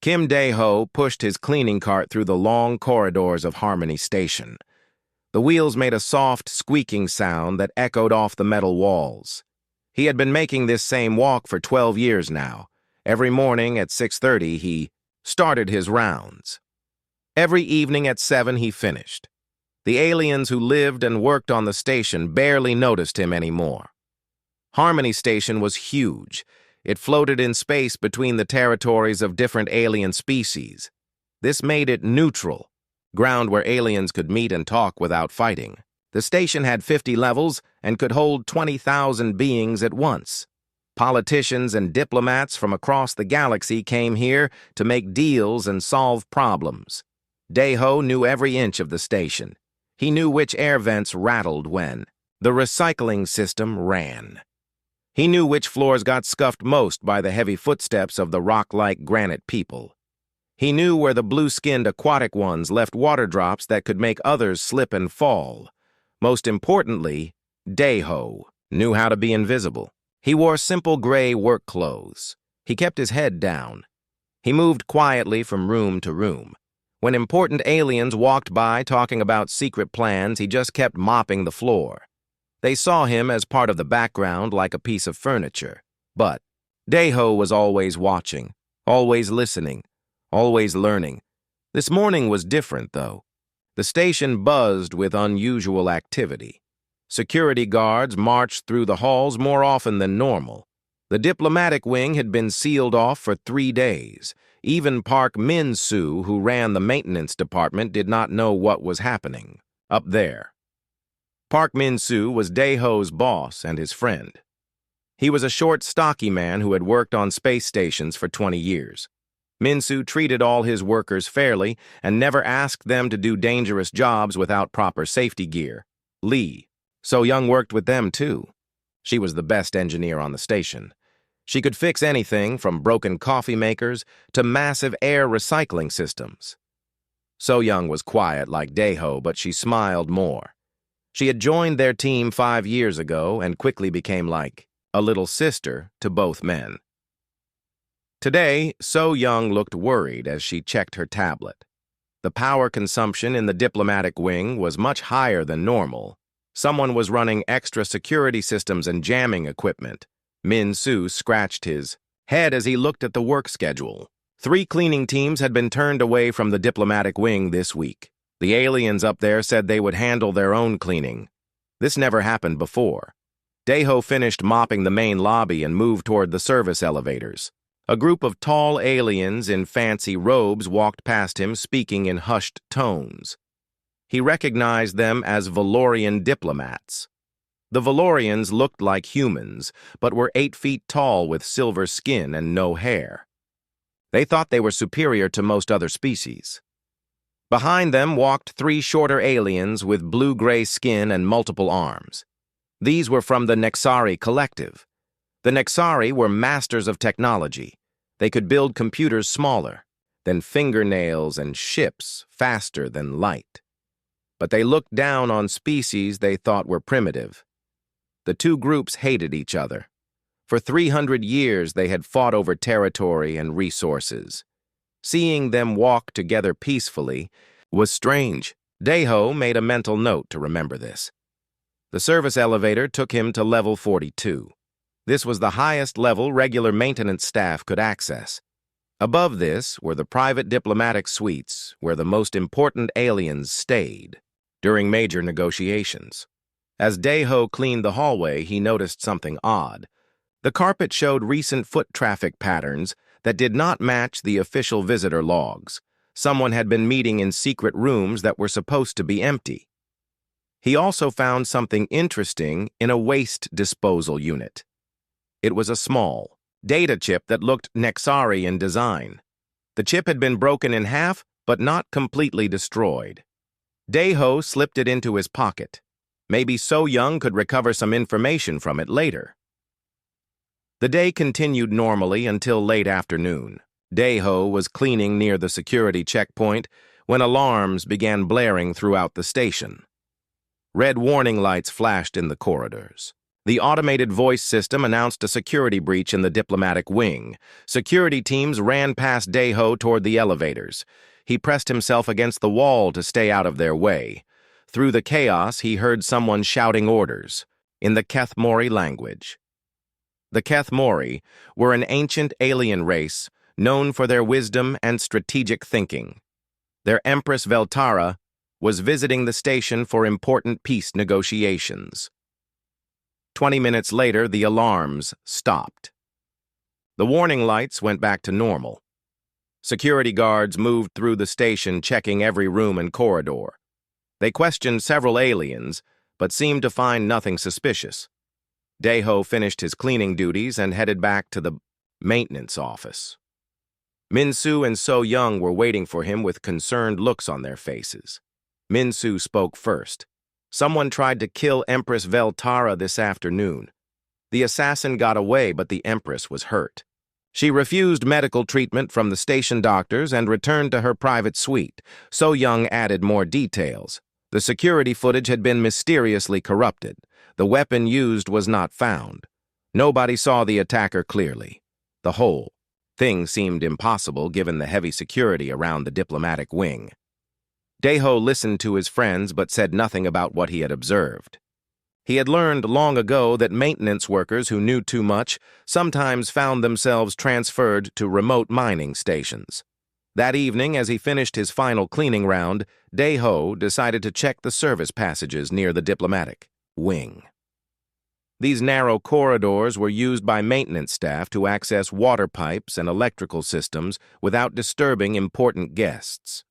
Kim Dae-ho pushed his cleaning cart through the long corridors of Harmony Station. The wheels made a soft, squeaking sound that echoed off the metal walls. He had been making this same walk for 12 years now. Every morning at 6:30, he started his rounds. Every evening at 7, he finished. The aliens who lived and worked on the station barely noticed him anymore. Harmony Station was huge. It floated in space between the territories of different alien species. This made it neutral, ground where aliens could meet and talk without fighting. The station had 50 levels and could hold 20,000 beings at once. Politicians and diplomats from across the galaxy came here to make deals and solve problems. Dae-ho knew every inch of the station. He knew which air vents rattled when the recycling system ran. He knew which floors got scuffed most by the heavy footsteps of the rock-like granite people. He knew where the blue-skinned aquatic ones left water drops that could make others slip and fall. Most importantly, Dae-ho knew how to be invisible. He wore simple gray work clothes. He kept his head down. He moved quietly from room to room. When important aliens walked by talking about secret plans, he just kept mopping the floor. They saw him as part of the background like a piece of furniture. But Dae-ho was always watching, always listening, always learning. This morning was different, though. The station buzzed with unusual activity. Security guards marched through the halls more often than normal. The diplomatic wing had been sealed off for 3 days. Even Park Min-soo, who ran the maintenance department, did not know what was happening up there. Park Min-soo was Dae-ho's boss and his friend. He was a short, stocky man who had worked on space stations for 20 years. Min-soo treated all his workers fairly and never asked them to do dangerous jobs without proper safety gear. Lee, So-young, worked with them too. She was the best engineer on the station. She could fix anything from broken coffee makers to massive air recycling systems. So-young was quiet like Dae-ho, but she smiled more. She had joined their team 5 years ago and quickly became like a little sister to both men. Today, So-young looked worried as she checked her tablet. The power consumption in the diplomatic wing was much higher than normal. Someone was running extra security systems and jamming equipment. Min-soo scratched his head as he looked at the work schedule. 3 cleaning teams had been turned away from the diplomatic wing this week. The aliens up there said they would handle their own cleaning. This never happened before. Dae-ho finished mopping the main lobby and moved toward the service elevators. A group of tall aliens in fancy robes walked past him, speaking in hushed tones. He recognized them as Valorian diplomats. The Valorians looked like humans, but were 8 feet tall with silver skin and no hair. They thought they were superior to most other species. Behind them walked 3 shorter aliens with blue-gray skin and multiple arms. These were from the Nexari Collective. The Nexari were masters of technology. They could build computers smaller than fingernails and ships faster than light. But they looked down on species they thought were primitive. The 2 groups hated each other. For 300 years they had fought over territory and resources. Seeing them walk together peacefully was strange. Dae-ho made a mental note to remember this. The service elevator took him to level 42. This was the highest level regular maintenance staff could access. Above this were the private diplomatic suites where the most important aliens stayed during major negotiations. As Dae-ho cleaned the hallway, he noticed something odd. The carpet showed recent foot traffic patterns that did not match the official visitor logs. Someone had been meeting in secret rooms that were supposed to be empty. He also found something interesting in a waste disposal unit. It was a small data chip that looked Nexari in design. The chip had been broken in half, but not completely destroyed. Dae-ho slipped it into his pocket. Maybe So-young could recover some information from it later. The day continued normally until late afternoon. Dae-ho was cleaning near the security checkpoint when alarms began blaring throughout the station. Red warning lights flashed in the corridors. The automated voice system announced a security breach in the diplomatic wing. Security teams ran past Daeho toward the elevators. He pressed himself against the wall to stay out of their way. Through the chaos, he heard someone shouting orders in the Keth-Mori language. The Keth-Mori were an ancient alien race known for their wisdom and strategic thinking. Their Empress Veltara was visiting the station for important peace negotiations. 20 minutes later, the alarms stopped. The warning lights went back to normal. Security guards moved through the station, checking every room and corridor. They questioned several aliens, but seemed to find nothing suspicious. Daeho finished his cleaning duties and headed back to the maintenance office. Min-Soo and So-Young were waiting for him with concerned looks on their faces. Min-Soo spoke first. Someone tried to kill Empress Veltara this afternoon. The assassin got away, but the Empress was hurt. She refused medical treatment from the station doctors and returned to her private suite. So-Young added more details. The security footage had been mysteriously corrupted. The weapon used was not found. Nobody saw the attacker clearly. The whole thing seemed impossible given the heavy security around the diplomatic wing. Daeho listened to his friends but said nothing about what he had observed. He had learned long ago that maintenance workers who knew too much sometimes found themselves transferred to remote mining stations. That evening, as he finished his final cleaning round, Daeho decided to check the service passages near the diplomatic wing. These narrow corridors were used by maintenance staff to access water pipes and electrical systems without disturbing important guests.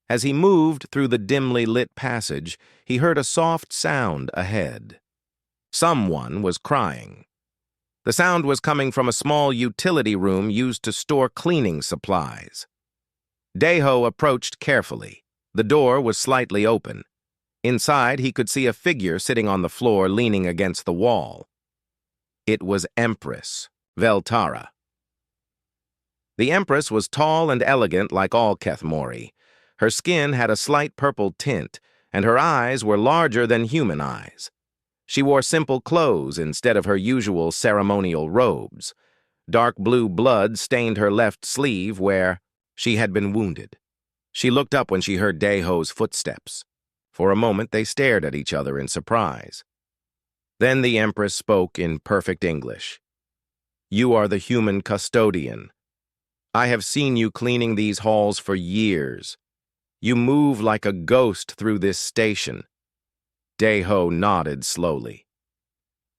As he moved through the dimly lit passage, he heard a soft sound ahead. Someone was crying. The sound was coming from a small utility room used to store cleaning supplies. Daeho approached carefully. The door was slightly open. Inside, he could see a figure sitting on the floor leaning against the wall. It was Empress Veltara. The Empress was tall and elegant like all Keth-Mori. Her skin had a slight purple tint, and her eyes were larger than human eyes. She wore simple clothes instead of her usual ceremonial robes. Dark blue blood stained her left sleeve where she had been wounded. She looked up when she heard Daeho's footsteps. For a moment, they stared at each other in surprise. Then the Empress spoke in perfect English. "You are the human custodian. I have seen you cleaning these halls for years. You move like a ghost through this station." Daeho nodded slowly.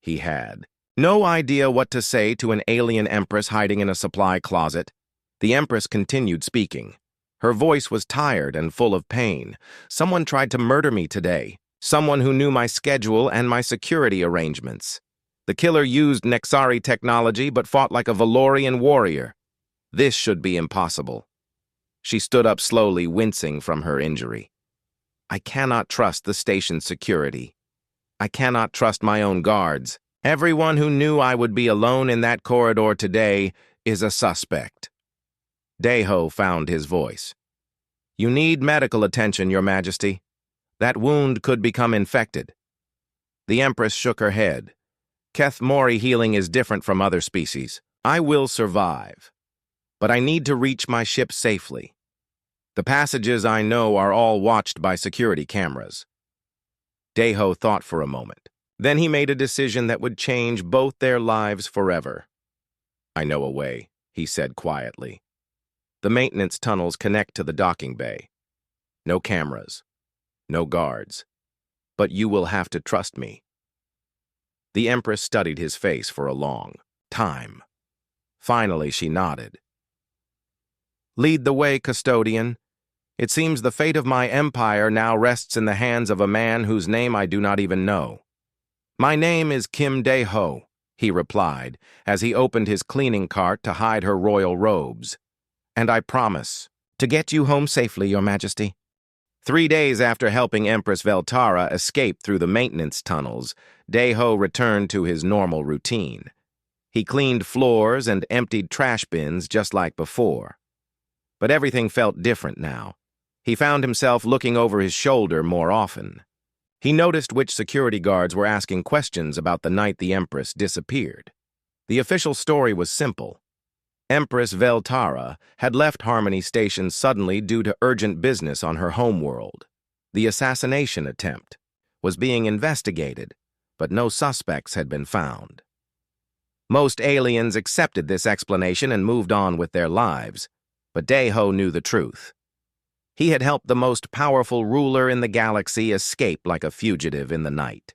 He had no idea what to say to an alien Empress hiding in a supply closet. The Empress continued speaking. Her voice was tired and full of pain. "Someone tried to murder me today. Someone who knew my schedule and my security arrangements. The killer used Nexari technology but fought like a Valorian warrior. This should be impossible." She stood up slowly, wincing from her injury. "I cannot trust the station's security. I cannot trust my own guards. Everyone who knew I would be alone in that corridor today is a suspect." Daeho found his voice. "You need medical attention, Your Majesty. That wound could become infected." The Empress shook her head. "Keth-Mori healing is different from other species. I will survive. But I need to reach my ship safely. The passages I know are all watched by security cameras." Daeho thought for a moment. Then he made a decision that would change both their lives forever. "I know a way," he said quietly. "The maintenance tunnels connect to the docking bay. No cameras, no guards. But you will have to trust me." The Empress studied his face for a long time. Finally, she nodded. "Lead the way, Custodian. It seems the fate of my empire now rests in the hands of a man whose name I do not even know." "My name is Kim Daeho," he replied, as he opened his cleaning cart to hide her royal robes. "And I promise to get you home safely, Your Majesty." 3 days after helping Empress Veltara escape through the maintenance tunnels, Daeho returned to his normal routine. He cleaned floors and emptied trash bins just like before. But everything felt different now. He found himself looking over his shoulder more often. He noticed which security guards were asking questions about the night the Empress disappeared. The official story was simple. Empress Veltara had left Harmony Station suddenly due to urgent business on her homeworld. The assassination attempt was being investigated, but no suspects had been found. Most aliens accepted this explanation and moved on with their lives, but Daeho knew the truth. He had helped the most powerful ruler in the galaxy escape like a fugitive in the night.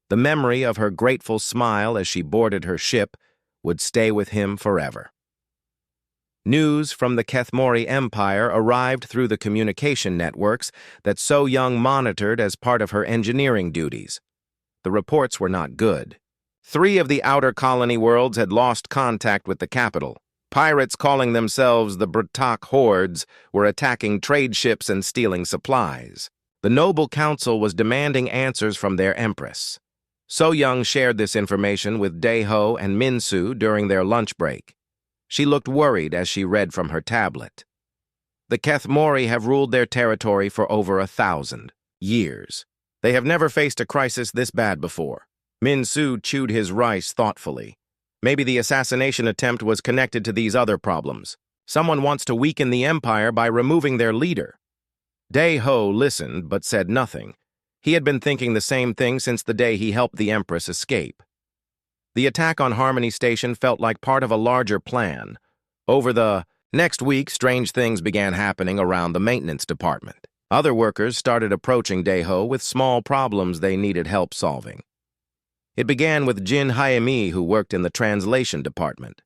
The memory of her grateful smile as she boarded her ship would stay with him forever. News from the Kethmori Empire arrived through the communication networks that So Young monitored as part of her engineering duties. The reports were not good. 3 of the outer colony worlds had lost contact with the capital. Pirates calling themselves the Bratak Hordes were attacking trade ships and stealing supplies. The Noble Council was demanding answers from their Empress. So Young shared this information with Daeho and Minsu during their lunch break. She looked worried as she read from her tablet. The Kethmori have ruled their territory for over 1,000 years. They have never faced a crisis this bad before. Minsu chewed his rice thoughtfully. Maybe the assassination attempt was connected to these other problems. Someone wants to weaken the Empire by removing their leader. Daeho listened but said nothing. He had been thinking the same thing since the day he helped the Empress escape. The attack on Harmony Station felt like part of a larger plan. Over the next week, strange things began happening around the maintenance department. Other workers started approaching Daeho with small problems they needed help solving. It began with Jin Hayami, who worked in the translation department.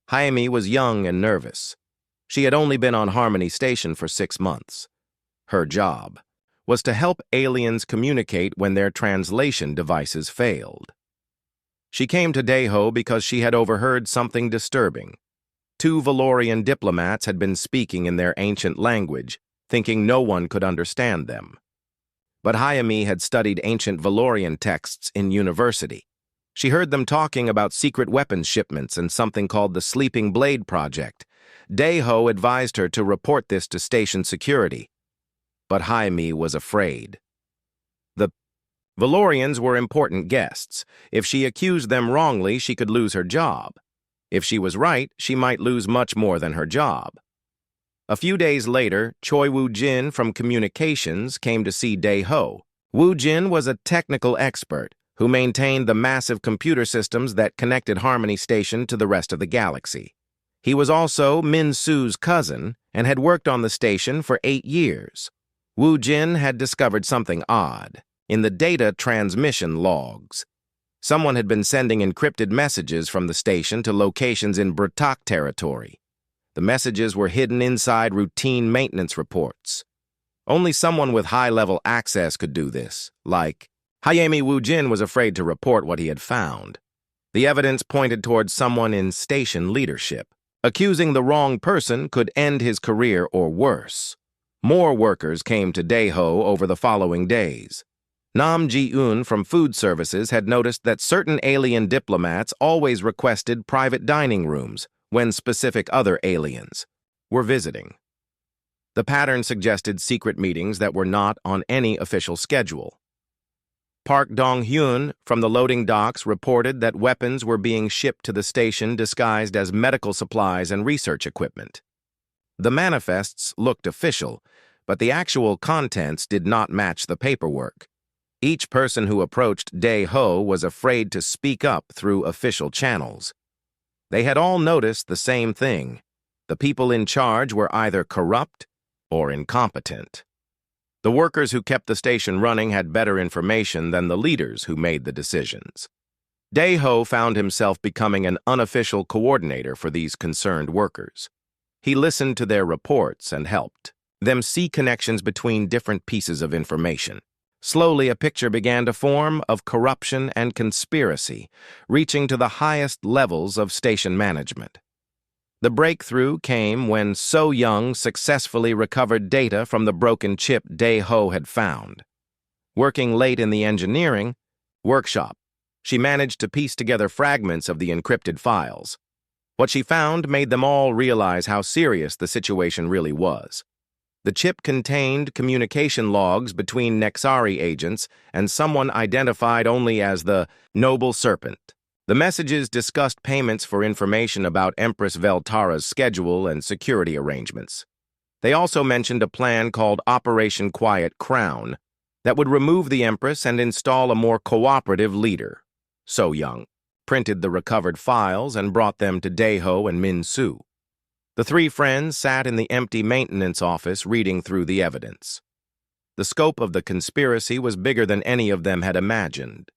Hayami was young and nervous. She had only been on Harmony Station for 6 months. Her job was to help aliens communicate when their translation devices failed. She came to Daeho because she had overheard something disturbing. 2 Valorian diplomats had been speaking in their ancient language, thinking no one could understand them. But Hayami had studied ancient Valorian texts in university. She heard them talking about secret weapons shipments and something called the Sleeping Blade Project. Daeho advised her to report this to station security. But Hayami was afraid. The Valorians were important guests. If she accused them wrongly, she could lose her job. If she was right, she might lose much more than her job. A few days later, Choi Woo-jin from Communications came to see Daeho. Woo-jin was a technical expert who maintained the massive computer systems that connected Harmony Station to the rest of the galaxy. He was also Min-su's cousin and had worked on the station for 8 years. Woo-jin had discovered something odd in the data transmission logs. Someone had been sending encrypted messages from the station to locations in Bratak territory. The messages were hidden inside routine maintenance reports. Only someone with high-level access could do this, like Hayami Woo-jin was afraid to report what he had found. The evidence pointed towards someone in station leadership. Accusing the wrong person could end his career or worse. More workers came to Daeho over the following days. Nam Ji-eun from Food Services had noticed that certain alien diplomats always requested private dining rooms when specific other aliens were visiting. The pattern suggested secret meetings that were not on any official schedule. Park Dong-hyun from the loading docks reported that weapons were being shipped to the station disguised as medical supplies and research equipment. The manifests looked official, but the actual contents did not match the paperwork. Each person who approached Daeho was afraid to speak up through official channels. They had all noticed the same thing. The people in charge were either corrupt or incompetent. The workers who kept the station running had better information than the leaders who made the decisions. Daeho found himself becoming an unofficial coordinator for these concerned workers. He listened to their reports and helped them see connections between different pieces of information. Slowly, a picture began to form of corruption and conspiracy, reaching to the highest levels of station management. The breakthrough came when So Young successfully recovered data from the broken chip Daeho had found. Working late in the engineering workshop, she managed to piece together fragments of the encrypted files. What she found made them all realize how serious the situation really was. The chip contained communication logs between Nexari agents and someone identified only as the Noble Serpent. The messages discussed payments for information about Empress Veltara's schedule and security arrangements. They also mentioned a plan called Operation Quiet Crown that would remove the Empress and install a more cooperative leader. So Young printed the recovered files and brought them to Daeho and Min Su. The three friends sat in the empty maintenance office reading through the evidence. The scope of the conspiracy was bigger than any of them had imagined.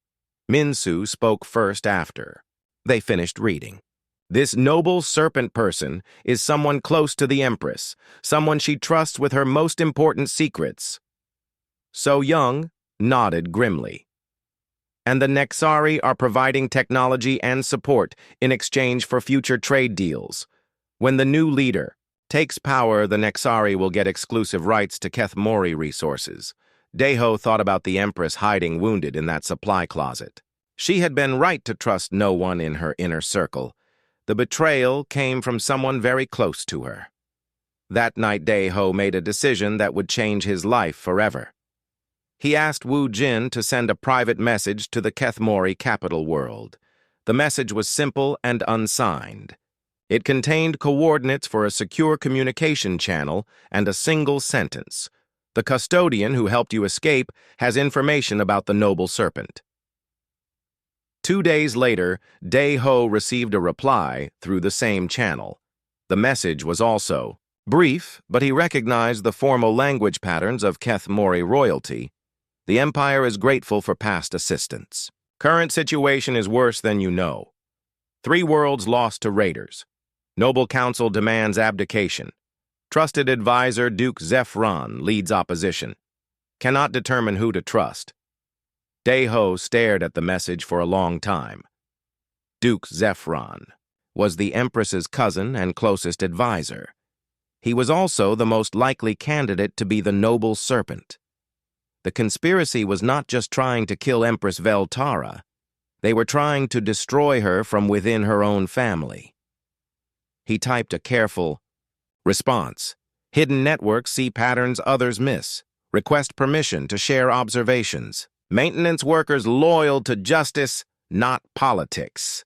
Min Su spoke first after they finished reading. This noble serpent person is someone close to the Empress, someone she trusts with her most important secrets. So Young nodded grimly. And the Nexari are providing technology and support in exchange for future trade deals. When the new leader takes power, the Nexari will get exclusive rights to Kethmori resources. Daeho thought about the Empress hiding wounded in that supply closet. She had been right to trust no one in her inner circle. The betrayal came from someone very close to her. That night, Daeho made a decision that would change his life forever. He asked Wu Jin to send a private message to the Kethmori capital world. The message was simple and unsigned. It contained coordinates for a secure communication channel and a single sentence. The custodian who helped you escape has information about the Noble Serpent. 2 days later, Daeho received a reply through the same channel. The message was also brief, but he recognized the formal language patterns of Kethmori royalty. The Empire is grateful for past assistance. Current situation is worse than you know. 3 worlds lost to raiders. Noble Council demands abdication. Trusted advisor Duke Zephron leads opposition. Cannot determine who to trust. Daeho stared at the message for a long time. Duke Zephron was the Empress's cousin and closest advisor. He was also the most likely candidate to be the Noble Serpent. The conspiracy was not just trying to kill Empress Veltara. They were trying to destroy her from within her own family. He typed a careful response. Hidden networks see patterns others miss. Request permission to share observations. Maintenance workers loyal to justice, not politics.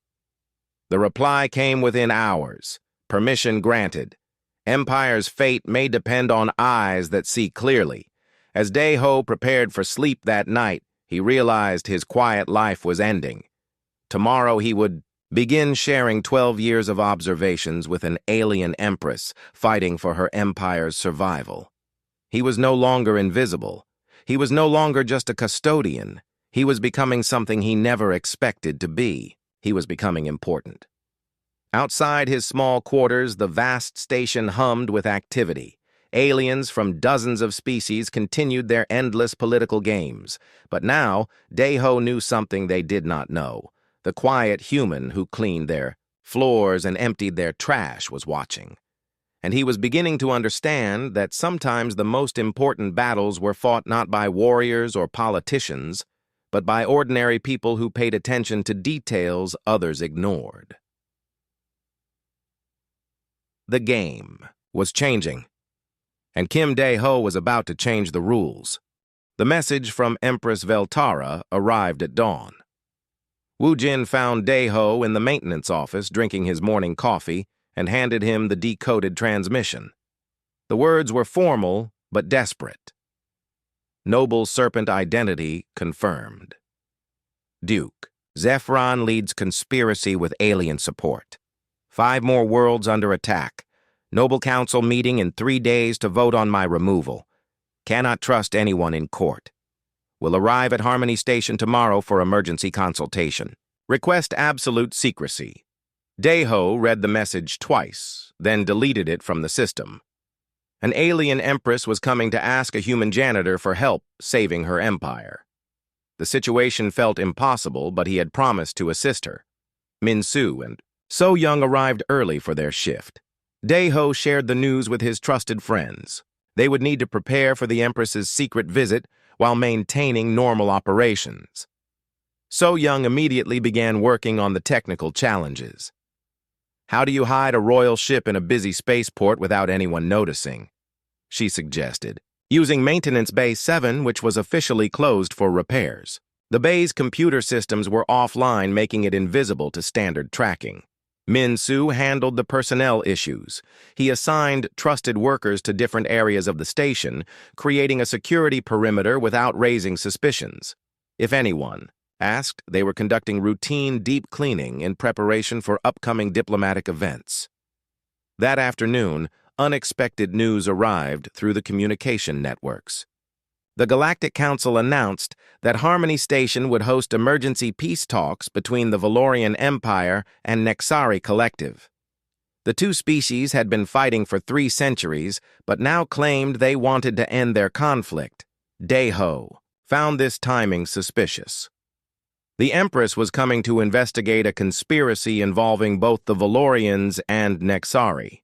The reply came within hours. Permission granted. Empire's fate may depend on eyes that see clearly. As Daeho prepared for sleep that night, he realized his quiet life was ending. Tomorrow he would begin sharing 12 years of observations with an alien empress fighting for her empire's survival. He was no longer invisible. He was no longer just a custodian. He was becoming something he never expected to be. He was becoming important. Outside his small quarters, the vast station hummed with activity. Aliens from dozens of species continued their endless political games. But now, Daeho knew something they did not know. The quiet human who cleaned their floors and emptied their trash was watching. And he was beginning to understand that sometimes the most important battles were fought not by warriors or politicians, but by ordinary people who paid attention to details others ignored. The game was changing, and Kim Daeho was about to change the rules. The message from Empress Veltara arrived at dawn. Wu Jin found Daeho in the maintenance office drinking his morning coffee and handed him the decoded transmission. The words were formal but desperate. Noble Serpent identity confirmed. Duke, Zephron leads conspiracy with alien support. 5 more worlds under attack. Noble Council meeting in 3 days to vote on my removal. Cannot trust anyone in court. Will arrive at Harmony Station tomorrow for emergency consultation. Request absolute secrecy. Daeho read the message twice, then deleted it from the system. An alien empress was coming to ask a human janitor for help saving her empire. The situation felt impossible, but he had promised to assist her. Min Su and So Young arrived early for their shift. Daeho shared the news with his trusted friends. They would need to prepare for the Empress's secret visit while maintaining normal operations. So Young immediately began working on the technical challenges. How do you hide a royal ship in a busy spaceport without anyone noticing? she suggested, using Maintenance Bay 7, which was officially closed for repairs. The bay's computer systems were offline, making it invisible to standard tracking. Min Su handled the personnel issues. He assigned trusted workers to different areas of the station, creating a security perimeter without raising suspicions. If anyone asked, they were conducting routine deep cleaning in preparation for upcoming diplomatic events. That afternoon, unexpected news arrived through the communication networks. The Galactic Council announced that Harmony Station would host emergency peace talks between the Valorian Empire and Nexari Collective. The two species had been fighting for 3 centuries, but now claimed they wanted to end their conflict. Deho found this timing suspicious. The Empress was coming to investigate a conspiracy involving both the Valorians and Nexari.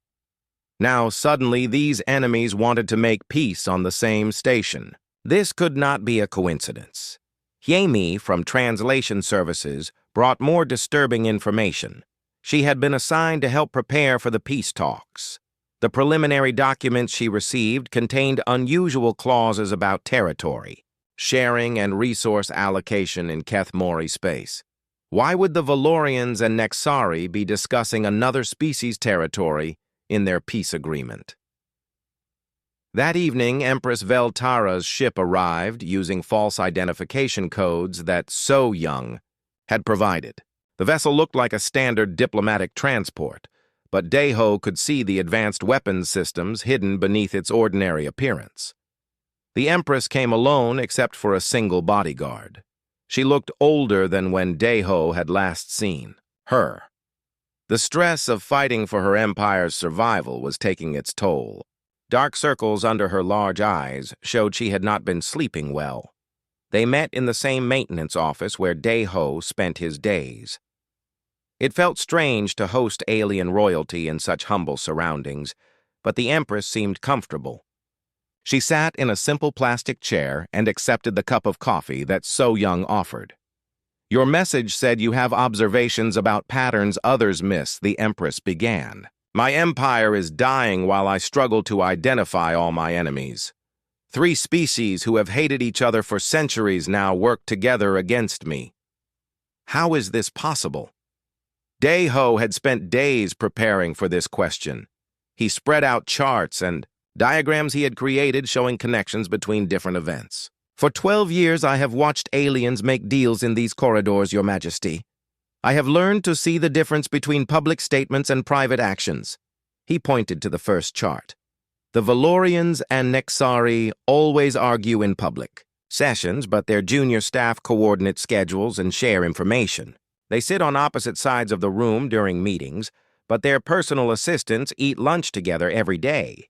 Now, suddenly, these enemies wanted to make peace on the same station. This could not be a coincidence. Yemi from Translation Services brought more disturbing information. She had been assigned to help prepare for the peace talks. The preliminary documents she received contained unusual clauses about territory, sharing, and resource allocation in Keth Mori space. Why would the Valorians and Nexari be discussing another species' territory in their peace agreement? That evening, Empress Veltara's ship arrived using false identification codes that So Young had provided. The vessel looked like a standard diplomatic transport, but Deho could see the advanced weapons systems hidden beneath its ordinary appearance. The Empress came alone except for a single bodyguard. She looked older than when Deho had last seen her. The stress of fighting for her empire's survival was taking its toll. Dark circles under her large eyes showed she had not been sleeping well. They met in the same maintenance office where Deho spent his days. It felt strange to host alien royalty in such humble surroundings, but the Empress seemed comfortable. She sat in a simple plastic chair and accepted the cup of coffee that So Young offered. "Your message said you have observations about patterns others miss," the Empress began. "My empire is dying while I struggle to identify all my enemies. 3 species who have hated each other for centuries now work together against me. How is this possible?" Deho had spent days preparing for this question. He spread out charts and diagrams he had created showing connections between different events. "For 12 years I have watched aliens make deals in these corridors, Your Majesty. I have learned to see the difference between public statements and private actions." He pointed to the first chart. "The Valorians and Nexari always argue in public sessions, but their junior staff coordinate schedules and share information. They sit on opposite sides of the room during meetings, but their personal assistants eat lunch together every day.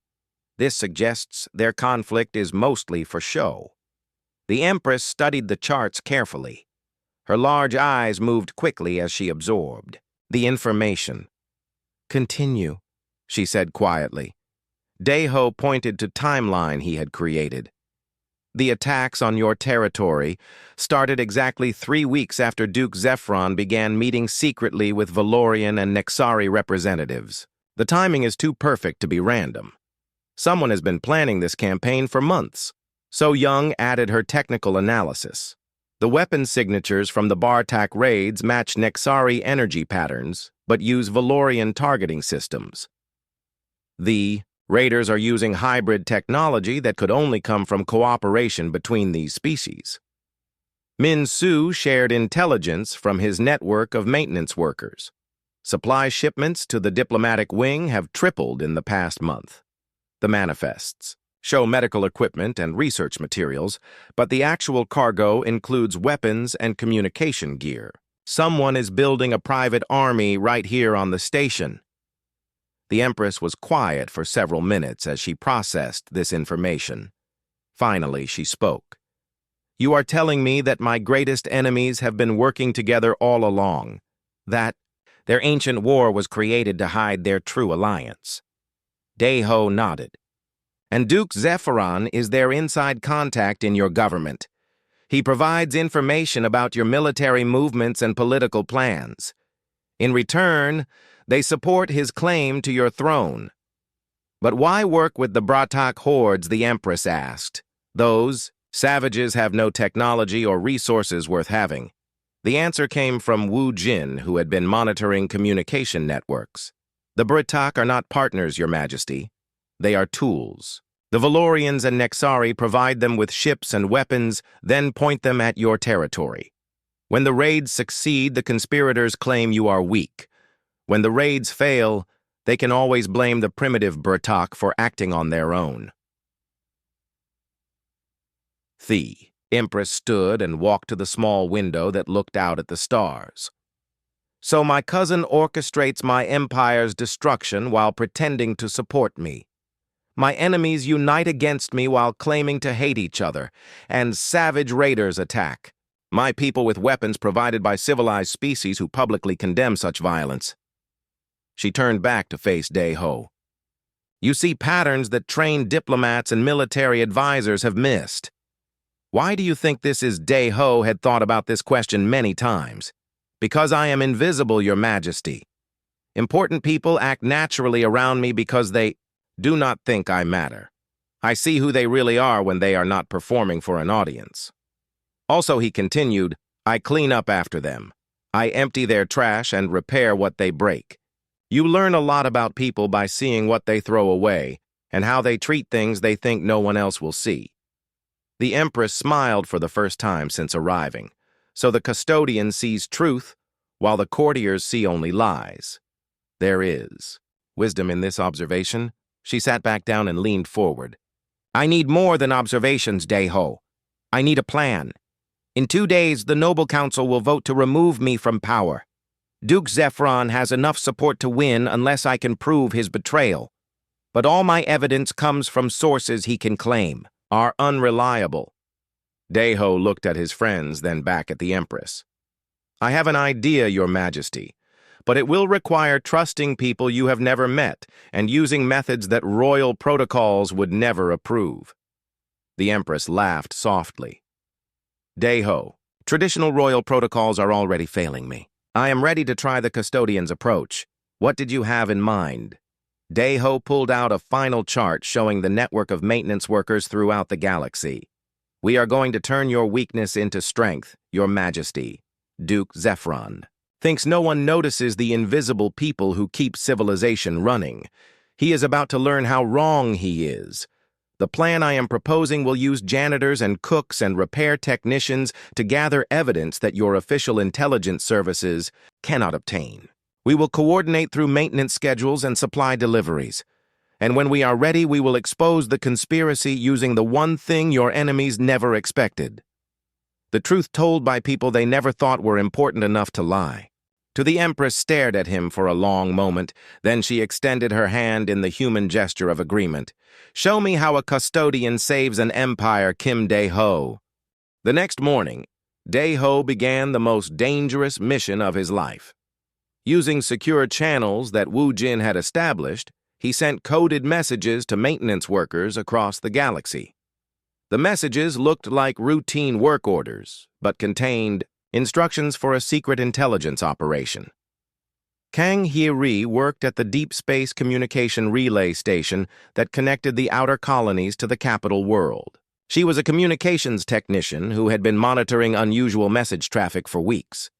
This suggests their conflict is mostly for show." The Empress studied the charts carefully. Her large eyes moved quickly as she absorbed the information. "Continue," she said quietly. Deho pointed to timeline he had created. "The attacks on your territory started exactly 3 weeks after Duke Zephron began meeting secretly with Valorian and Nexari representatives. The timing is too perfect to be random. Someone has been planning this campaign for months." So Young added her technical analysis. "The weapon signatures from the Bartak raids match Nexari energy patterns, but use Valorian targeting systems. The raiders are using hybrid technology that could only come from cooperation between these species." Min Su shared intelligence from his network of maintenance workers. Supply shipments to the diplomatic wing have tripled in the past month. The manifests show medical equipment and research materials, but the actual cargo includes weapons and communication gear. Someone is building a private army right here on the station. The Empress was quiet for several minutes as she processed this information. Finally, she spoke. "You are telling me that my greatest enemies have been working together all along, that their ancient war was created to hide their true alliance." Deho nodded. "And Duke Zephyron is their inside contact in your government. He provides information about your military movements and political plans. In return, they support his claim to your throne. But why work with the Bratak hordes, the Empress asked. Those savages have no technology or resources worth having. The answer came from Wu Jin, who had been monitoring communication networks. The Bratak are not partners, Your Majesty. They are tools. The Valorians and Nexari provide them with ships and weapons, then point them at your territory. When the raids succeed, the conspirators claim you are weak. When the raids fail, they can always blame the primitive Bratak for acting on their own. The Empress stood and walked to the small window that looked out at the stars. So my cousin orchestrates my empire's destruction while pretending to support me. My enemies unite against me while claiming to hate each other, and savage raiders attack. My people with weapons provided by civilized species who publicly condemn such violence. She turned back to face Dae-ho. You see patterns that trained diplomats and military advisors have missed. Why do you think this is? Dae-ho had thought about this question many times. Because I am invisible, Your Majesty. Important people act naturally around me because they do not think I matter. I see who they really are when they are not performing for an audience. Also, he continued, I clean up after them. I empty their trash and repair what they break. You learn a lot about people by seeing what they throw away and how they treat things they think no one else will see. The Empress smiled for the first time since arriving, so the Custodian sees truth while the courtiers see only lies. There is wisdom in this observation. She sat back down and leaned forward. I need more than observations, Dae-ho. I need a plan. In 2 days, the Noble Council will vote to remove me from power. Duke Zephron has enough support to win unless I can prove his betrayal. But all my evidence comes from sources he can claim are unreliable. Dae-ho looked at his friends, then back at the Empress. I have an idea, Your Majesty, but it will require trusting people you have never met and using methods that royal protocols would never approve. The Empress laughed softly. Dae-ho, traditional royal protocols are already failing me. I am ready to try the Custodian's approach. What did you have in mind? Dae-ho pulled out a final chart showing the network of maintenance workers throughout the galaxy. We are going to turn your weakness into strength, Your Majesty. Duke Zephron thinks no one notices the invisible people who keep civilization running. He is about to learn how wrong he is. The plan I am proposing will use janitors and cooks and repair technicians to gather evidence that your official intelligence services cannot obtain. We will coordinate through maintenance schedules and supply deliveries. And when we are ready, we will expose the conspiracy using the one thing your enemies never expected. The truth told by people they never thought were important enough to lie. The Empress stared at him for a long moment, then she extended her hand in the human gesture of agreement. Show me how a Custodian saves an empire, Kim Dae-ho. The next morning, Dae-ho began the most dangerous mission of his life. Using secure channels that Wu Jin had established, he sent coded messages to maintenance workers across the galaxy. The messages looked like routine work orders, but contained instructions for a secret intelligence operation. Kang Hye-ri worked at the Deep Space Communication Relay Station that connected the outer colonies to the capital world. She was a communications technician who had been monitoring unusual message traffic for weeks.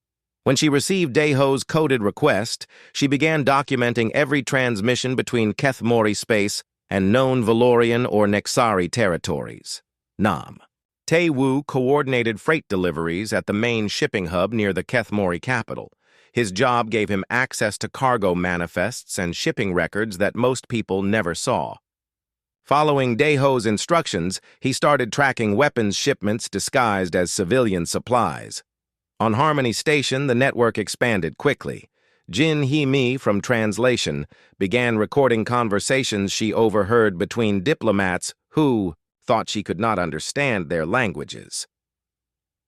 When she received Dae-ho's coded request, she began documenting every transmission between Kethmori space and known Valorian or Nexari territories. Nam. Tae-woo coordinated freight deliveries at the main shipping hub near the Kethmori capital. His job gave him access to cargo manifests and shipping records that most people never saw. Following Dae-ho's instructions, he started tracking weapons shipments disguised as civilian supplies. On Harmony Station, the network expanded quickly. Jin Hee-mi, from translation, began recording conversations she overheard between diplomats who thought she could not understand their languages.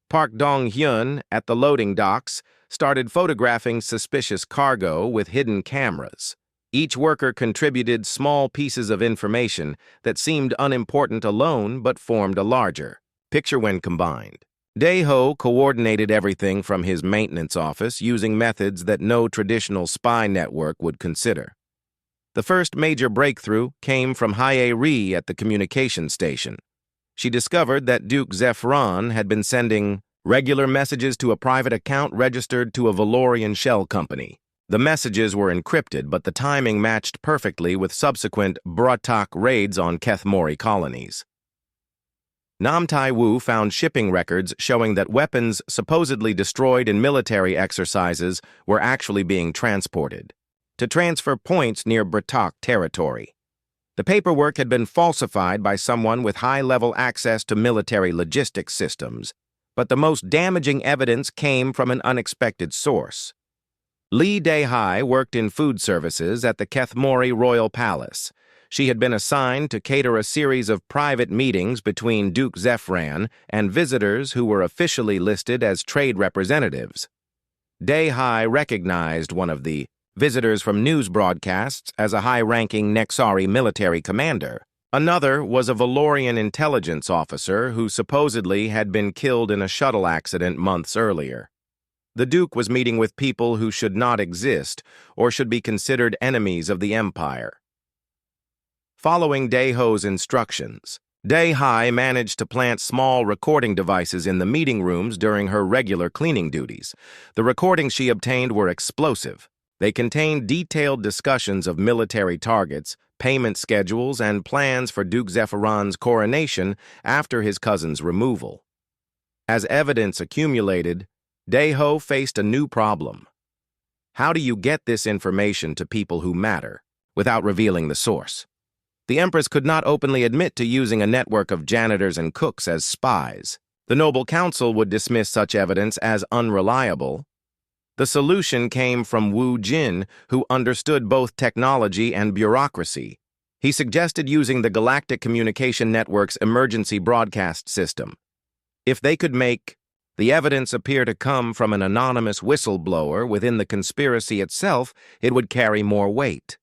Park Dong-hyun, at the loading docks, started photographing suspicious cargo with hidden cameras. Each worker contributed small pieces of information that seemed unimportant alone but formed a larger picture when combined. Dae-ho coordinated everything from his maintenance office using methods that no traditional spy network would consider. The first major breakthrough came from Haye at the communication station. She discovered that Duke Zephyron had been sending regular messages to a private account registered to a Valorian shell company. The messages were encrypted, but the timing matched perfectly with subsequent Brutak raids on Kethmori colonies. Nam Tai Wu found shipping records showing that weapons supposedly destroyed in military exercises were actually being transported to transfer points near Brutak territory. The paperwork had been falsified by someone with high-level access to military logistics systems, but the most damaging evidence came from an unexpected source. Li Dehai worked in food services at the Kethmori Royal Palace. She had been assigned to cater a series of private meetings between Duke Zephyron and visitors who were officially listed as trade representatives. Dehai recognized one of the visitors from news broadcasts as a high-ranking Nexari military commander. Another was a Valorian intelligence officer who supposedly had been killed in a shuttle accident months earlier. The Duke was meeting with people who should not exist or should be considered enemies of the Empire. Following Deho's instructions, Dehai managed to plant small recording devices in the meeting rooms during her regular cleaning duties. The recordings she obtained were explosive. They contained detailed discussions of military targets, payment schedules, and plans for Duke Zephyron's coronation after his cousin's removal. As evidence accumulated, Deho faced a new problem. How do you get this information to people who matter without revealing the source? The Empress could not openly admit to using a network of janitors and cooks as spies. The Noble Council would dismiss such evidence as unreliable. The solution came from Wu Jin, who understood both technology and bureaucracy. He suggested using the Galactic Communication Network's emergency broadcast system. If they could make the evidence appear to come from an anonymous whistleblower within the conspiracy itself, it would carry more weight.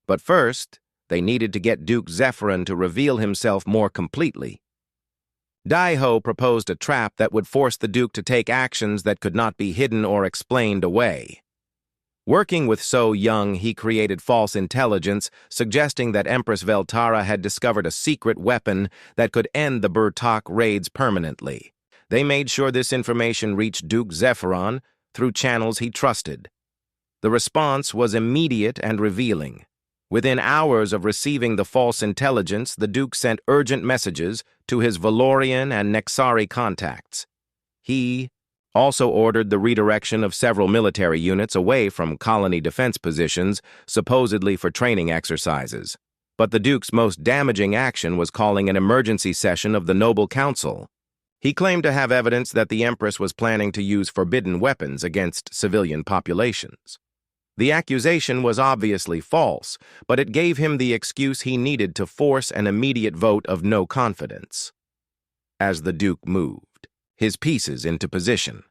But first, they needed to get Duke Zephyron to reveal himself more completely. Daiho proposed a trap that would force the Duke to take actions that could not be hidden or explained away. Working with So Young, he created false intelligence, suggesting that Empress Veltara had discovered a secret weapon that could end the Brutak raids permanently. They made sure this information reached Duke Zephyron through channels he trusted. The response was immediate and revealing. Within hours of receiving the false intelligence, the Duke sent urgent messages to his Valorian and Nexari contacts. He also ordered the redirection of several military units away from colony defense positions, supposedly for training exercises. But the Duke's most damaging action was calling an emergency session of the Noble Council. He claimed to have evidence that the Empress was planning to use forbidden weapons against civilian populations. The accusation was obviously false, but it gave him the excuse he needed to force an immediate vote of no confidence. As the Duke moved his pieces into position,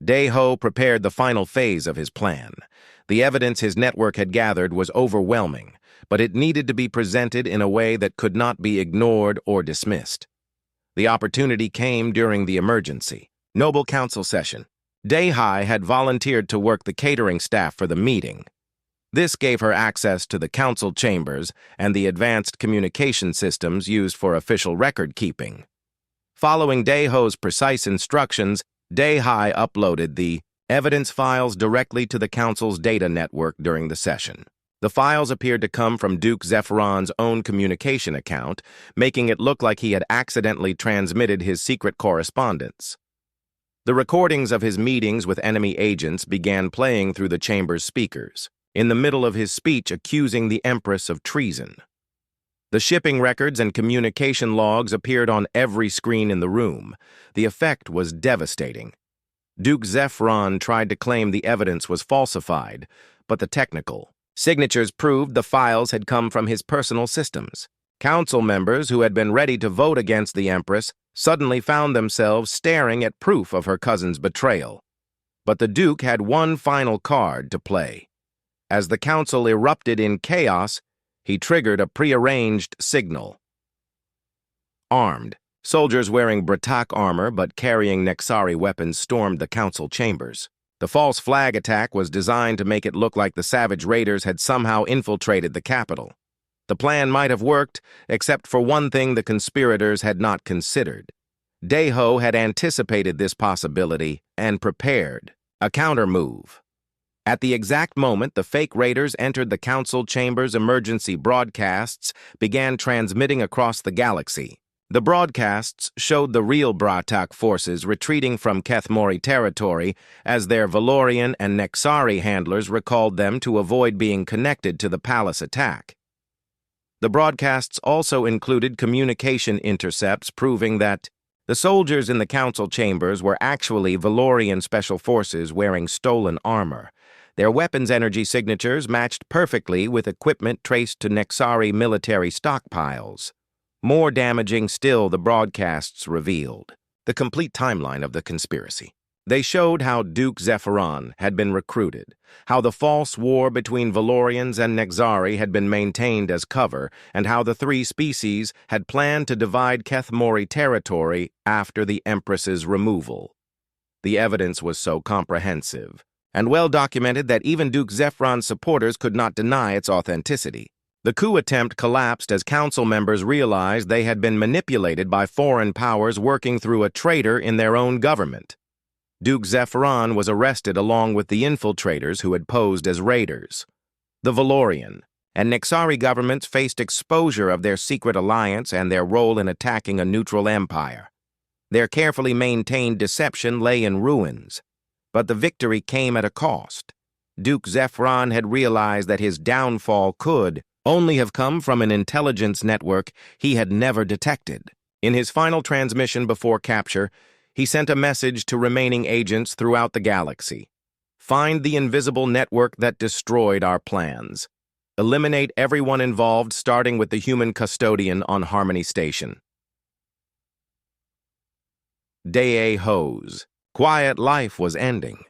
Deho prepared the final phase of his plan. The evidence his network had gathered was overwhelming, but it needed to be presented in a way that could not be ignored or dismissed. The opportunity came during the emergency Noble Council session. Dehai had volunteered to work the catering staff for the meeting. This gave her access to the council chambers and the advanced communication systems used for official record-keeping. Following Deho's precise instructions, Dehai uploaded the evidence files directly to the council's data network during the session. The files appeared to come from Duke Zephyron's own communication account, making it look like he had accidentally transmitted his secret correspondence. The recordings of his meetings with enemy agents began playing through the chamber's speakers, in the middle of his speech accusing the Empress of treason. The shipping records and communication logs appeared on every screen in the room. The effect was devastating. Duke Zephyron tried to claim the evidence was falsified, but the technical signatures proved the files had come from his personal systems. Council members who had been ready to vote against the Empress suddenly found themselves staring at proof of her cousin's betrayal. But the Duke had one final card to play. As the council erupted in chaos, he triggered a prearranged signal. Armed, soldiers wearing Brutak armor but carrying Nexari weapons stormed the council chambers. The false flag attack was designed to make it look like the savage raiders had somehow infiltrated the capital. The plan might have worked, except for one thing the conspirators had not considered. Daeho had anticipated this possibility and prepared a counter-move. At the exact moment the fake raiders entered the council chamber's emergency broadcasts began transmitting across the galaxy. The broadcasts showed the real Bratak forces retreating from Kethmori territory as their Valorian and Nexari handlers recalled them to avoid being connected to the palace attack. The broadcasts also included communication intercepts proving that the soldiers in the council chambers were actually Valorian special forces wearing stolen armor. Their weapons energy signatures matched perfectly with equipment traced to Nexari military stockpiles. More damaging still, the broadcasts revealed the complete timeline of the conspiracy. They showed how Duke Zephyron had been recruited, how the false war between Valorians and Nexari had been maintained as cover, and how the three species had planned to divide Kethmori territory after the Empress's removal. The evidence was so comprehensive and well documented that even Duke Zephyron's supporters could not deny its authenticity. The coup attempt collapsed as council members realized they had been manipulated by foreign powers working through a traitor in their own government. Duke Zephyron was arrested along with the infiltrators who had posed as raiders. The Valorian and Nexari governments faced exposure of their secret alliance and their role in attacking a neutral empire. Their carefully maintained deception lay in ruins, but the victory came at a cost. Duke Zephyron had realized that his downfall could only have come from an intelligence network he had never detected. In his final transmission before capture, he sent a message to remaining agents throughout the galaxy. Find the invisible network that destroyed our plans. Eliminate everyone involved, starting with the human custodian on Harmony Station. Daeho's quiet life was ending.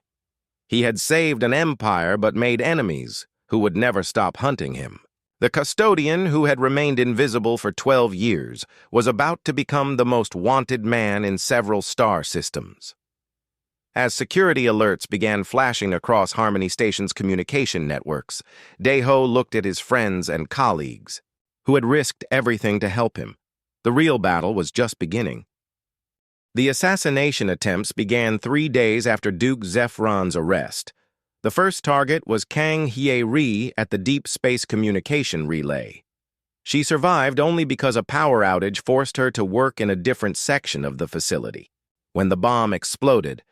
He had saved an empire but made enemies who would never stop hunting him. The Custodian, who had remained invisible for 12 years, was about to become the most wanted man in several star systems. As security alerts began flashing across Harmony Station's communication networks, Daeho looked at his friends and colleagues, who had risked everything to help him. The real battle was just beginning. The assassination attempts began 3 days after Duke Zephyron's arrest. The first target was Kang Hye-ri at the Deep Space Communication Relay. She survived only because a power outage forced her to work in a different section of the facility. When the bomb exploded,